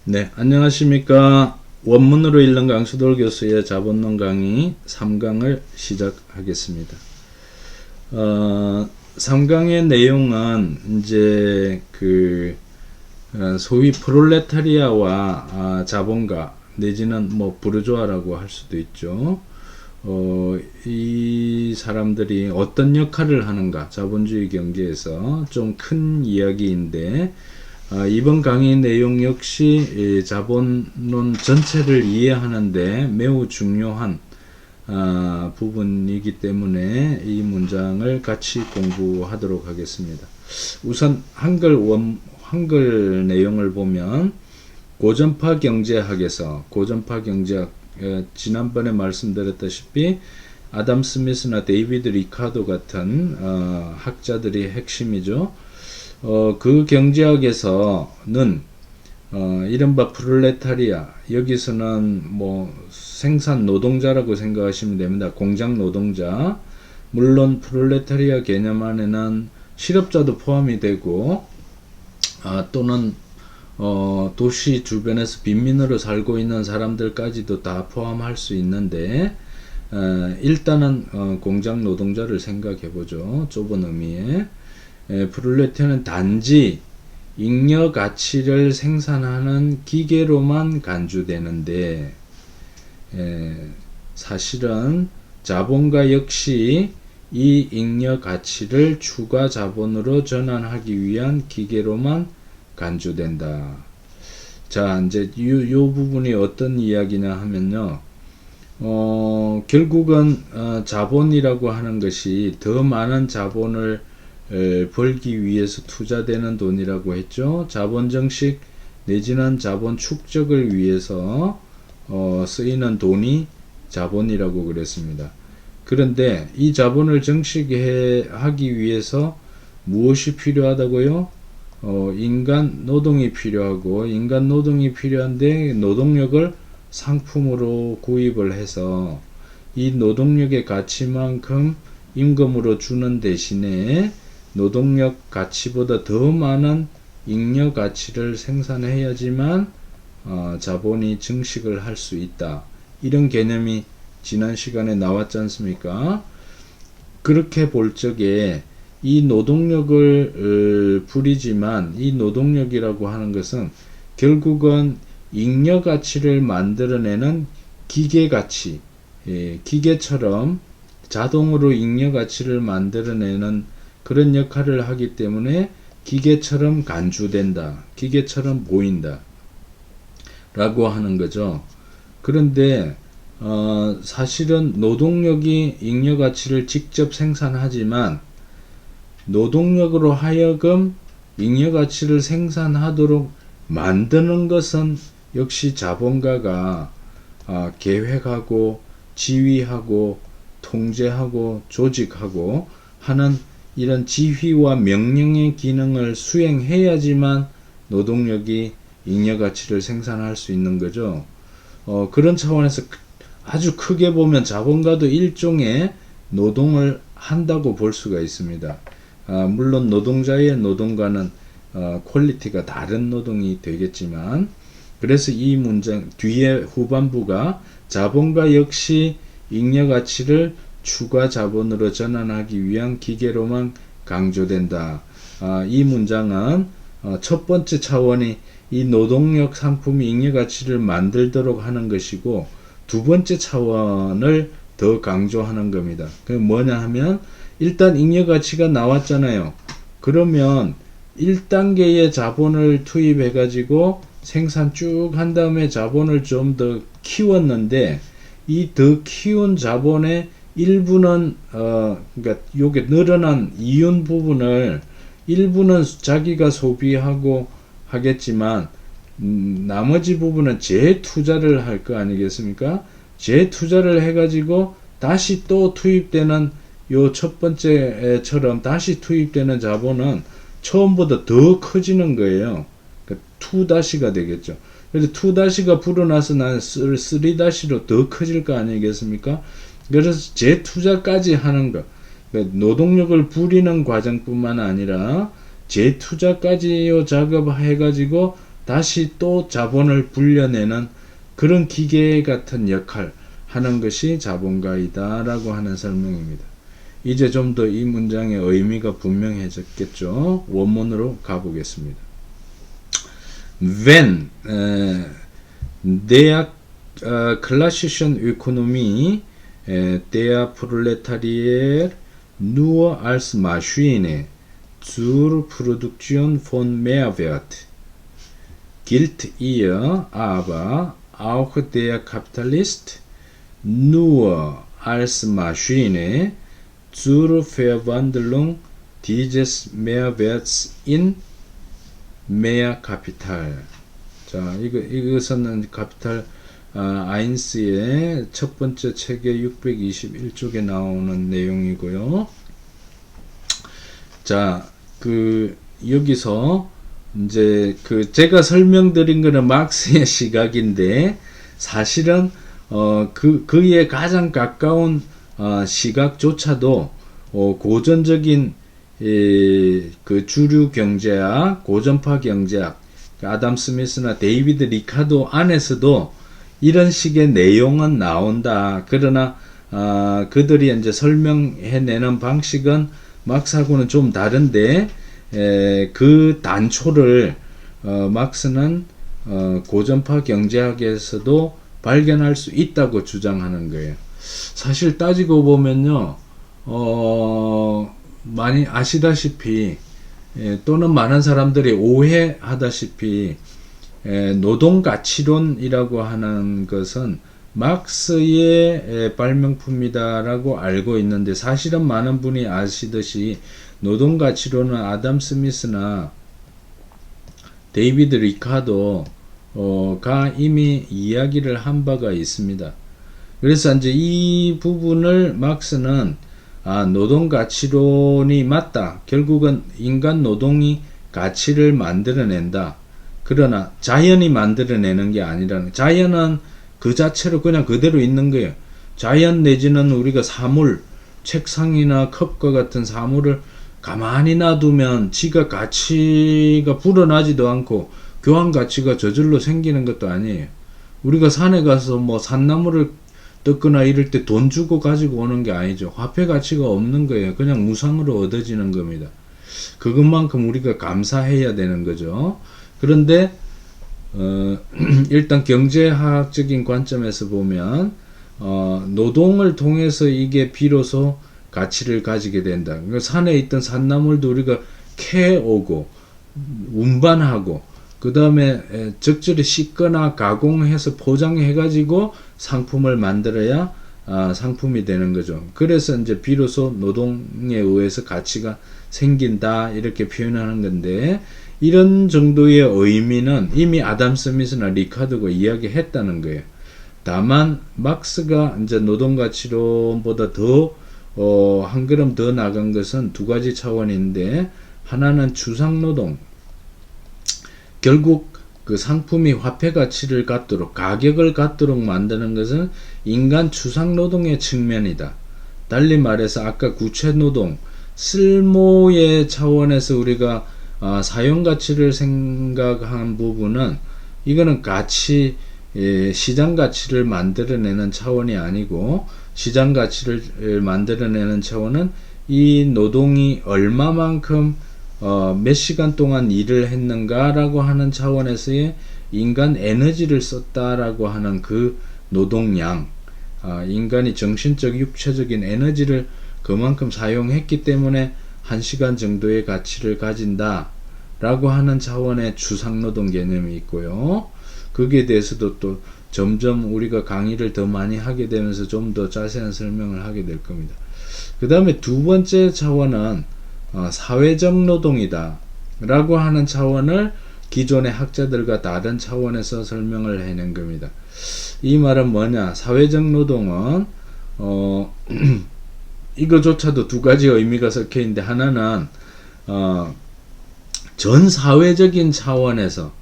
네, 안녕하십니까. 원문으로 읽는 강수돌 교수의 자본론 강의 3강을 시작하겠습니다. 3강의 내용은 이제 소위 프롤레타리아와 자본가 내지는 뭐 부르주아라고 할 수도 있죠. 이 사람들이 어떤 역할을 하는가, 자본주의 경제에서 좀 큰 이야기인데, 이번 강의 내용 역시 자본론 전체를 이해하는데 매우 중요한 부분이기 때문에 이 문장을 같이 공부하도록 하겠습니다. 우선 한글 내용을 보면 고전파 경제학에서 지난번에 말씀드렸다시피 아담 스미스나 데이비드 리카도 같은 학자들이 핵심이죠. 그 경제학에서는 이른바 프롤레타리아, 여기서는 뭐 생산 노동자라고 생각하시면 됩니다. 공장 노동자. 물론 프롤레타리아 개념 안에는 실업자도 포함이 되고 또는 도시 주변에서 빈민으로 살고 있는 사람들까지도 다 포함할 수 있는데, 일단은 공장 노동자를 생각해 보죠. 좁은 의미에. 프롤레타리아는 단지 잉여 가치를 생산하는 기계로만 간주되는데, 사실은 자본가 역시 이 잉여 가치를 추가 자본으로 전환하기 위한 기계로만 간주된다. 자, 이제 요 부분이 어떤 이야기냐 하면요. 결국은 자본이라고 하는 것이 더 많은 자본을 벌기 위해서 투자되는 돈이라고 했죠. 자본 정식 내지는 자본 축적을 위해서 쓰이는 돈이 자본이라고 그랬습니다. 그런데 이 자본을 정식하기 위해서 무엇이 필요하다고요? 인간 노동이 필요하고, 인간 노동이 필요한데 노동력을 상품으로 구입을 해서 이 노동력의 가치만큼 임금으로 주는 대신에 노동력 가치보다 더 많은 잉여 가치를 생산해야지만 자본이 증식을 할 수 있다. 이런 개념이 지난 시간에 나왔지 않습니까? 그렇게 볼 적에 이 노동력을 부리지만, 이 노동력이라고 하는 것은 결국은 잉여 가치를 만들어내는 기계 가치, 기계처럼 자동으로 잉여 가치를 만들어내는 그런 역할을 하기 때문에 기계처럼 간주된다, 기계처럼 보인다 라고 하는 거죠. 그런데 사실은 노동력이 잉여 가치를 직접 생산하지만 노동력으로 하여금 잉여 가치를 생산하도록 만드는 것은 역시 자본가가 계획하고 지휘하고 통제하고 조직하고 하는 이런 지휘와 명령의 기능을 수행해야지만 노동력이 잉여 가치를 생산할 수 있는 거죠. 그런 차원에서 아주 크게 보면 자본가도 일종의 노동을 한다고 볼 수가 있습니다. 물론 노동자의 노동과는 퀄리티가 다른 노동이 되겠지만, 그래서 이 문장 뒤에 후반부가 자본가 역시 잉여 가치를 추가 자본으로 전환하기 위한 기계로만 강조된다. 이 문장은 첫 번째 차원이 이 노동력 상품이 잉여 가치를 만들도록 하는 것이고, 두 번째 차원을 더 강조하는 겁니다. 그게 뭐냐 하면, 일단 잉여 가치가 나왔잖아요. 그러면 1단계의 자본을 투입해 가지고 생산 쭉 한 다음에 자본을 좀 더 키웠는데, 이 더 키운 자본의 일부는 그러니까 요게 늘어난 이윤 부분을 일부는 자기가 소비하고 하겠지만 나머지 부분은 재투자를 할 거 아니겠습니까? 재투자를 해가지고 다시 또 투입되는, 요 첫 번째처럼 다시 투입되는 자본은 처음보다 더 커지는 거예요. 그러니까 2-가 되겠죠. 그래서 2-가 불어나서 난 3-로 더 커질 거 아니겠습니까? 그래서 재투자까지 하는 것, 그러니까 노동력을 부리는 과정뿐만 아니라 재투자까지 작업해가지고 다시 또 자본을 불려내는 그런 기계 같은 역할 하는 것이 자본가이다 라고 하는 설명입니다. 이제 좀 더 이 문장의 의미가 분명해졌겠죠. 원문으로 가보겠습니다. Wenn der klassischen Ökonomie der Proletarier nur als Maschine zur Produktion von Mehrwert gilt ihr aber auch der Kapitalist nur als Maschine zur Verwandlung dieses Mehrwerts in Mehrkapital. 자, 이것은 카피탈 아인스의 첫 번째 책의 621쪽에 나오는 내용이고요. 자, 여기서 이제 제가 설명드린 거는 막스의 시각인데 사실은 그에 가장 가까운 시각조차도 고전적인 주류 경제학, 고전파 경제학, 아담 스미스나 데이비드 리카도 안에서도 이런 식의 내용은 나온다. 그러나 그들이 이제 설명해내는 방식은 막스하고는 좀 다른데 그 단초를 막스는 고전파 경제학에서도 발견할 수 있다고 주장하는 거예요. 사실 따지고 보면요, 많이 아시다시피 또는 많은 사람들이 오해하다시피 노동가치론이라고 하는 것은 막스의 발명품이다라고 알고 있는데 사실은 많은 분이 아시듯이 노동가치론은 아담 스미스나 데이비드 리카도가 이미 이야기를 한 바가 있습니다. 그래서 이제 이 부분을 막스는 노동가치론이 맞다. 결국은 인간 노동이 가치를 만들어낸다. 그러나 자연이 만들어내는 게 아니라는, 자연은 그 자체로 그냥 그대로 있는 거예요. 자연 내지는 우리가 사물, 책상이나 컵과 같은 사물을 가만히 놔두면 지가 가치가 불어나지도 않고 교환 가치가 저절로 생기는 것도 아니에요. 우리가 산에 가서 뭐 산나무를 뜯거나 이럴 때 돈 주고 가지고 오는 게 아니죠. 화폐 가치가 없는 거예요. 그냥 무상으로 얻어지는 겁니다. 그것만큼 우리가 감사해야 되는 거죠. 그런데 일단 경제학적인 관점에서 보면 노동을 통해서 이게 비로소 가치를 가지게 된다. 그러니까 산에 있던 산나물도 우리가 캐오고 운반하고 그 다음에 적절히 씻거나 가공해서 포장해가지고 상품을 만들어야 상품이 되는 거죠. 그래서 이제 비로소 노동에 의해서 가치가 생긴다 이렇게 표현하는 건데, 이런 정도의 의미는 이미 아담 스미스나 리카드가 이야기했다는 거예요. 다만 막스가 이제 노동가치론보다 더 한 걸음 더 나간 것은 두 가지 차원인데, 하나는 추상노동, 결국 그 상품이 화폐 가치를 갖도록, 가격을 갖도록 만드는 것은 인간 추상노동의 측면이다. 달리 말해서 아까 구체노동, 쓸모의 차원에서 우리가 사용가치를 생각한 부분은 이거는 가치, 시장 가치를 만들어내는 차원이 아니고, 시장 가치를 만들어내는 차원은 이 노동이 얼마만큼 몇 시간 동안 일을 했는가라고 하는 차원에서의 인간 에너지를 썼다라고 하는 그 노동량, 인간이 정신적, 육체적인 에너지를 그만큼 사용했기 때문에 1시간 정도의 가치를 가진다 라고 하는 차원의 추상노동 개념이 있고요. 거기에 대해서도 또 점점 우리가 강의를 더 많이 하게 되면서 좀 더 자세한 설명을 하게 될 겁니다. 그 다음에 두 번째 차원은 사회적 노동이다 라고 하는 차원을 기존의 학자들과 다른 차원에서 설명을 해낸 겁니다. 이 말은 뭐냐, 사회적 노동은 이거조차도 두 가지 의미가 섞여 있는데, 하나는 전 사회적인 차원에서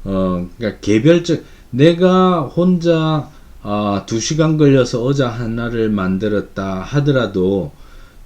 그러니까 개별적, 내가 혼자 2시간 걸려서 의자 하나를 만들었다 하더라도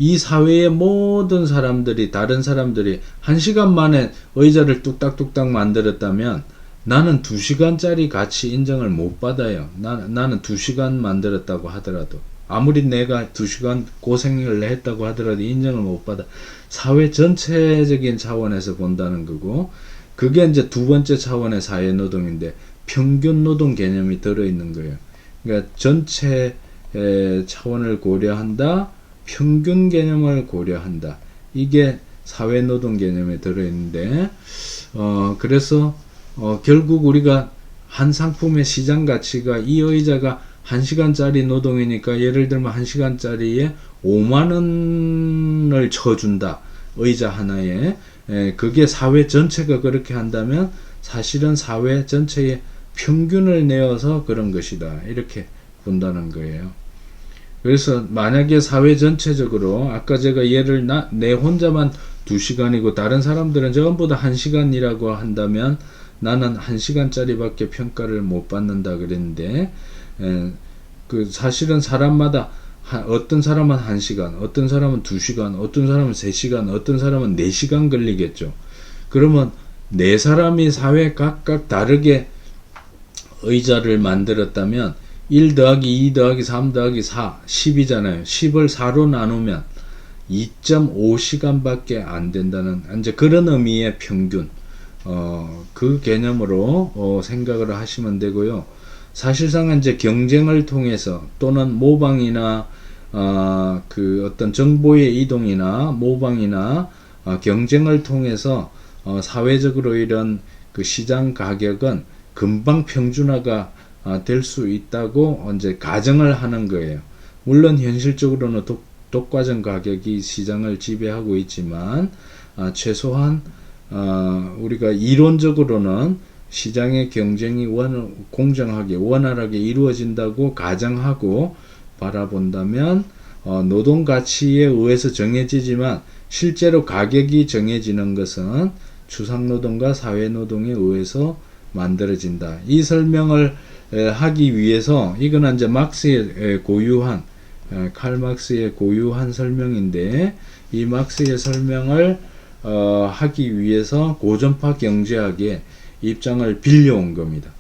이 사회의 모든 사람들이, 다른 사람들이 1시간 만에 의자를 뚝딱뚝딱 만들었다면 나는 2시간짜리 같이 인정을 못 받아요. 나는 2시간 만들었다고 하더라도, 아무리 내가 2시간 고생을 했다고 하더라도 인정을 못 받아. 사회 전체적인 차원에서 본다는 거고, 그게 이제 두 번째 차원의 사회노동인데, 평균 노동 개념이 들어있는 거예요. 그러니까 전체 차원을 고려한다, 평균 개념을 고려한다. 이게 사회노동 개념에 들어있는데, 그래서 결국 우리가 한 상품의 시장 가치가, 이 의자가 1시간짜리 노동이니까 예를 들면 1시간짜리에 5만원을 쳐준다. 의자 하나에. 그게 사회 전체가 그렇게 한다면 사실은 사회 전체의 평균을 내어서 그런 것이다. 이렇게 본다는 거예요. 그래서 만약에 사회 전체적으로 아까 제가 예를 내 혼자만 2시간이고 다른 사람들은 전부 다 1시간이라고 한다면 나는 1시간짜리 밖에 평가를 못 받는다 그랬는데, 그 사실은 사람마다 어떤 사람은 1시간, 어떤 사람은 2시간, 어떤 사람은 3시간, 어떤 사람은 4시간 걸리겠죠. 그러면 네 사람이 사회 각각 다르게 의자를 만들었다면 1 더하기 2 더하기 3 더하기 4, 10이잖아요. 10을 4로 나누면 2.5시간 밖에 안 된다는, 이제 그런 의미의 평균, 그 개념으로 생각을 하시면 되고요. 사실상 이제 경쟁을 통해서 또는 모방이나 그 어떤 정보의 이동이나 모방이나 경쟁을 통해서 사회적으로 이런 그 시장 가격은 금방 평준화가 될 수 있다고 이제 가정을 하는 거예요. 물론 현실적으로는 독과점 가격이 시장을 지배하고 있지만 최소한 우리가 이론적으로는 시장의 경쟁이 공정하게 원활하게 이루어진다고 가정하고 바라본다면 노동 가치에 의해서 정해지지만 실제로 가격이 정해지는 것은 추상노동과 사회노동에 의해서 만들어진다. 이 설명을 하기 위해서, 이거는 이제 막스의 고유한, 칼 막스의 고유한 설명인데, 이 막스의 설명을 하기 위해서 고전파 경제학의 입장을 빌려온 겁니다.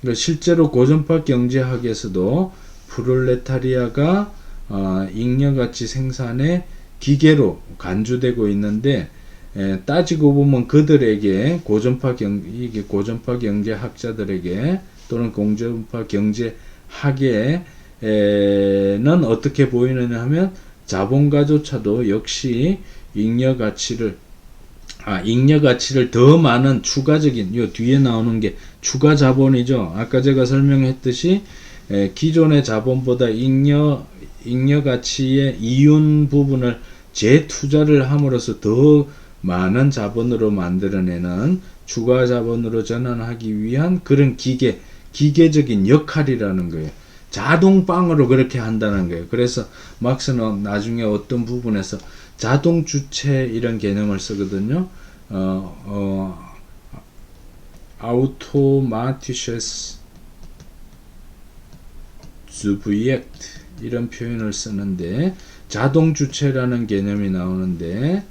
그러니까 실제로 고전파 경제학에서도 프롤레타리아가 잉여가치 생산의 기계로 간주되고 있는데, 따지고 보면 그들에게 고전파 경제학자들에게 또는 고전파 경제학에는 어떻게 보이느냐 하면 자본가조차도 역시 잉여가치를 더 많은 추가적인, 요 뒤에 나오는 게 추가 자본이죠. 아까 제가 설명했듯이 기존의 자본보다 잉여가치의 이윤 부분을 재투자를 함으로써 더 많은 자본으로 만들어내는 추가 자본으로 전환하기 위한 그런 기계적인 역할이라는 거예요. 자동방으로 그렇게 한다는 거예요. 그래서 막스는 나중에 어떤 부분에서 자동주체 이런 개념을 쓰거든요. automatisches Subjekt 이런 표현을 쓰는데, 자동주체라는 개념이 나오는데,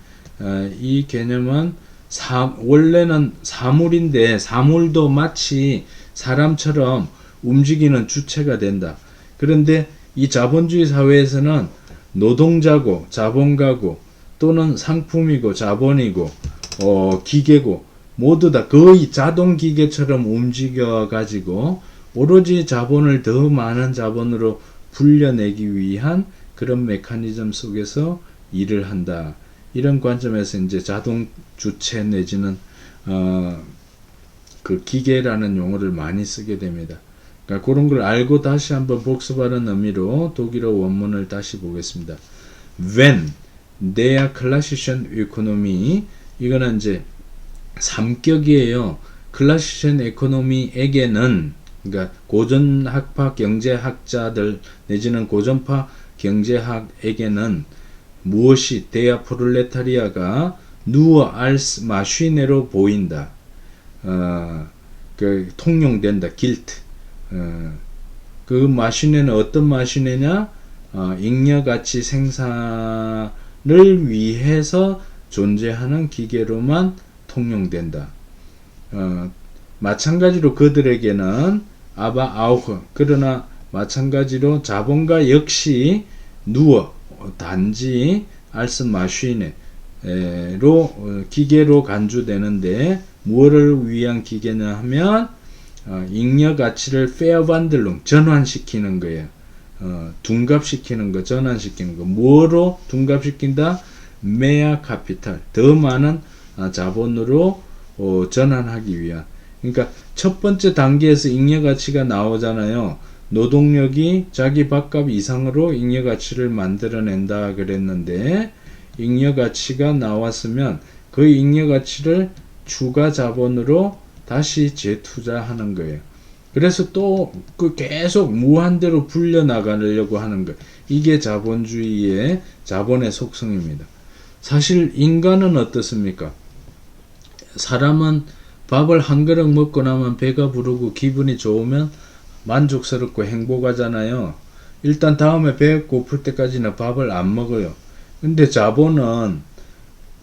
이 개념은 원래는 사물인데 사물도 마치 사람처럼 움직이는 주체가 된다. 그런데 이 자본주의 사회에서는 노동자고 자본가고 또는 상품이고 자본이고 기계고 모두 다 거의 자동기계처럼 움직여 가지고 오로지 자본을 더 많은 자본으로 불려내기 위한 그런 메커니즘 속에서 일을 한다. 이런 관점에서 이제 자동 주체 내지는 그 기계라는 용어를 많이 쓰게 됩니다. 그러니까 그런 걸 알고 다시 한번 복습하는 의미로 독일어 원문을 다시 보겠습니다. Wenn der klassischen Ökonomie, 이거는 이제 3격이에요. 클래시션 에코노미에게는, 그러니까 고전학파 경제학자들 내지는 고전파 경제학에게는 무엇이 der 프롤레타리아가 nur als Maschinero 보인다. 그 통용된다. gilt. 그 마시네는 어떤 마시네냐? 잉여가치 생산을 위해서 존재하는 기계로만 통용된다. 마찬가지로 그들에게는 아바 아우흐 그러나 마찬가지로 자본가 역시 누워 단지 알스 마슈네로 기계로 간주되는데 무엇을 위한 기계냐 하면 잉여 가치를 페어반들롱 전환시키는 거예요. 둔갑시키는 거, 전환시키는 거. 뭐로 둔갑시킨다? 메아 카피탈, 더 많은 자본으로 전환하기 위한. 그러니까 첫 번째 단계에서 잉여 가치가 나오잖아요. 노동력이 자기 밥값 이상으로 잉여 가치를 만들어낸다 그랬는데, 잉여 가치가 나왔으면 그 잉여 가치를 추가 자본으로 다시 재투자하는 거예요. 그래서 또 그 계속 무한대로 불려나가려고 하는 거예요. 이게 자본주의의 자본의 속성입니다. 사실 인간은 어떻습니까? 사람은 밥을 한 그릇 먹고 나면 배가 부르고 기분이 좋으면 만족스럽고 행복하잖아요. 일단 다음에 배 고플 때까지는 밥을 안 먹어요. 근데 자본은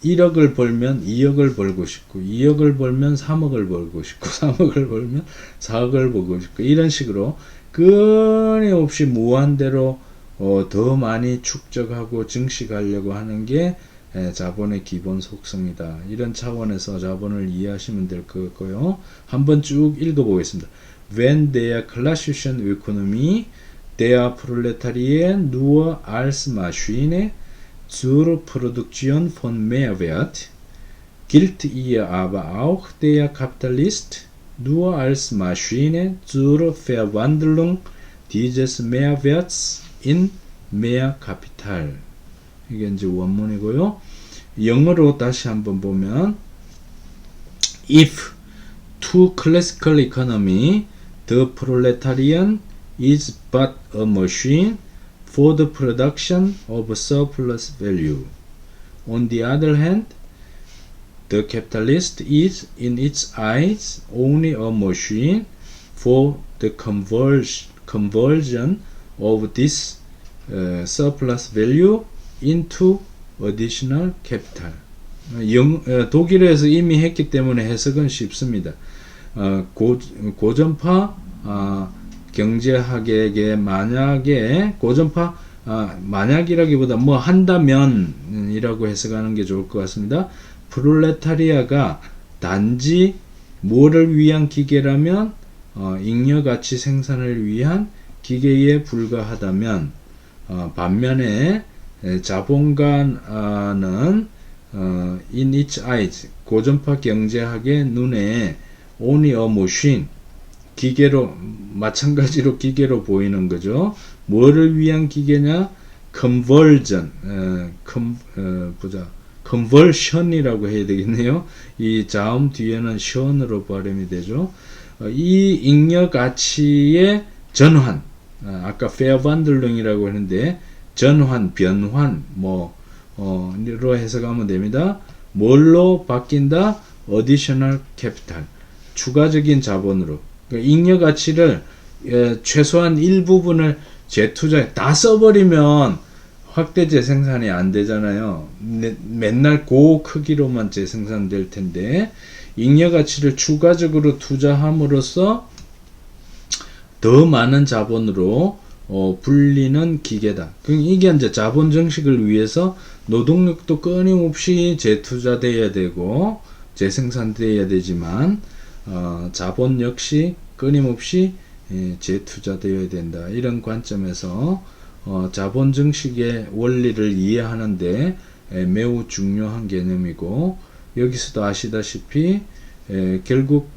1억을 벌면 2억을 벌고 싶고 2억을 벌면 3억을 벌고 싶고 3억을 벌면 4억을 벌고 싶고 이런 식으로 끊임없이 무한대로 더 많이 축적하고 증식하려고 하는 게 자본의 기본 속성이다. 이런 차원에서 자본을 이해하시면 될 거고요. 한번 쭉 읽어보겠습니다. When der klassischen Ökonomie der Proletarien nur als Maschine zur Produktion von Mehrwert, gilt ihr aber auch der Kapitalist nur als Maschine zur Verwandlung dieses Mehrwerts in Mehrkapital. 이게 이제 원문이고요. 영어로 다시 한번 보면 If to classical economy the proletarian is but a machine for the production of surplus value. On the other hand, the capitalist is in its eyes only a machine for the conversion of this surplus value into additional capital. 독일어에서 이미 했기 때문에 해석은 쉽습니다. 고전파 경제학에게 만약에 고전파 만약이라기보다 뭐 한다면이라고 해석하는 게 좋을 것 같습니다. 프롤레타리아가 단지 뭐를 위한 기계라면 잉여가치 생산을 위한 기계에 불과하다면 반면에 자본가는 in its eyes 고전파 경제학의 눈에 only a machine 기계로 마찬가지로 기계로 보이는 거죠. 뭐를 위한 기계냐? conversion conversion이라고 해야 되겠네요. 이 자음 뒤에는 션으로 발음이 되죠. 이 잉여 가치의 전환 아까 페어반들링이라고 했는데 전환, 변환 로 해석하면 됩니다. 뭘로 바뀐다? additional capital 추가적인 자본으로 잉여 가치를 최소한 일부분을 재투자에 다 써버리면 확대 재생산이 안 되잖아요. 맨날 그 크기로만 재생산될 텐데 잉여 가치를 추가적으로 투자함으로써 더 많은 자본으로 불리는 기계다. 이게 이제 자본 증식을 위해서 노동력도 끊임없이 재투자돼야 되고 재생산돼야 되지만 자본 역시 끊임없이 재투자되어야 된다. 이런 관점에서 자본 증식의 원리를 이해하는데 매우 중요한 개념이고 여기서도 아시다시피 결국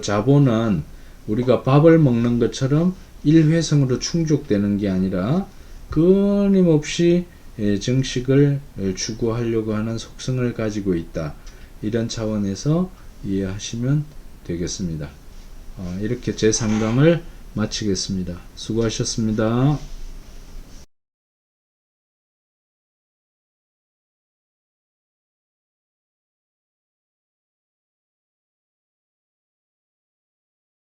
자본은 우리가 밥을 먹는 것처럼 일회성으로 충족되는 게 아니라 끊임없이 증식을 추구하려고 하는 속성을 가지고 있다. 이런 차원에서 이해하시면 되겠습니다. 이렇게 제 상담을 마치겠습니다. 수고하셨습니다.